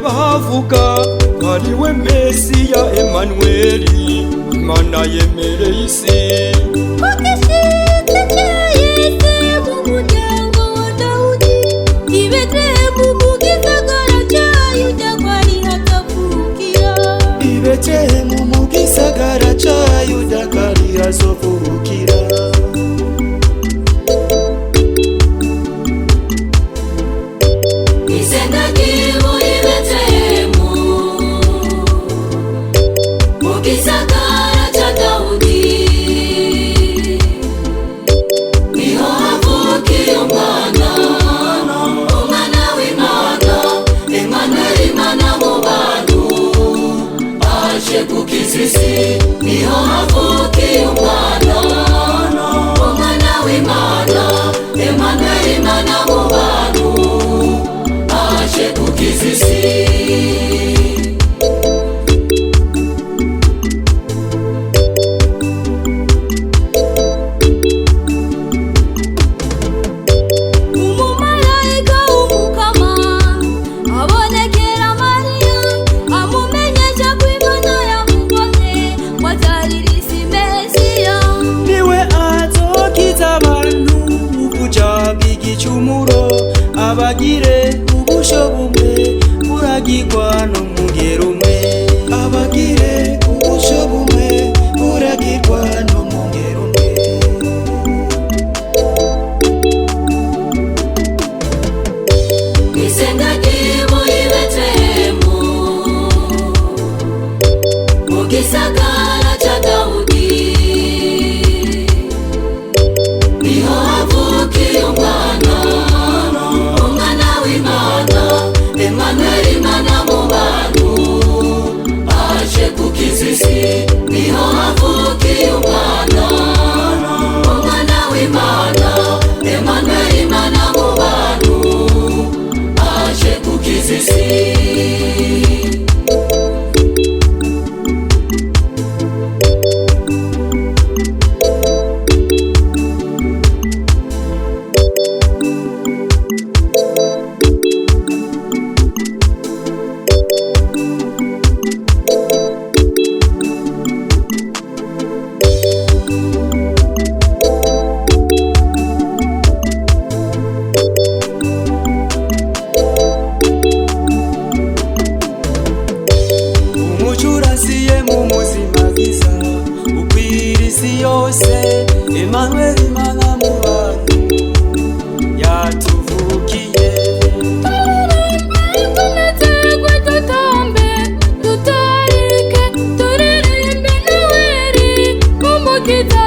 bavuga ariwe Mesiya Emanueli, Imana yemereye isi. Bethlehemu mu gisagara ca Yuda kari hazovukira. Isenga ry'ibu i Bethlehemu mu gisagara ca Dawudi, niho havukiye umwana, umwana w'Imana, Emanueli, Imana mu bantu, aje gukiza isi. Niho havukiye umwana, umwana w'Imana, Emanueli, Imana mu bantu, aje gukiza isi. Umumarayika w'Umukama abonekera Mariya, amumenyesha ko Imana yamubonye ko azarira isi Mesiya. Niwe azokiza abantu kuja bw'igicumuro, abagire ubusho bumwe buragirwa n'umugero umwe. Abagire ubusho bumwe buragirwa n'umugero umwe. Isenga ry'ibu i Bethlehemu mu gisagara ca Dawudi, niho havukiye umwana, umwana w'Imana, Emanueli, Imana mu bantu, aje gukiza isi. Niho havukiye umwana, umwana w'Imana, Emanueli, Imana mu bantu, aje gukiza isi. Umuco urasiye mu muzima bwiza ukwira isi yose. Emanueli, Imana mu bantu, yatuvukiye. Tunezerwe tutambe tutarike, turirimbe Noheli, umukiza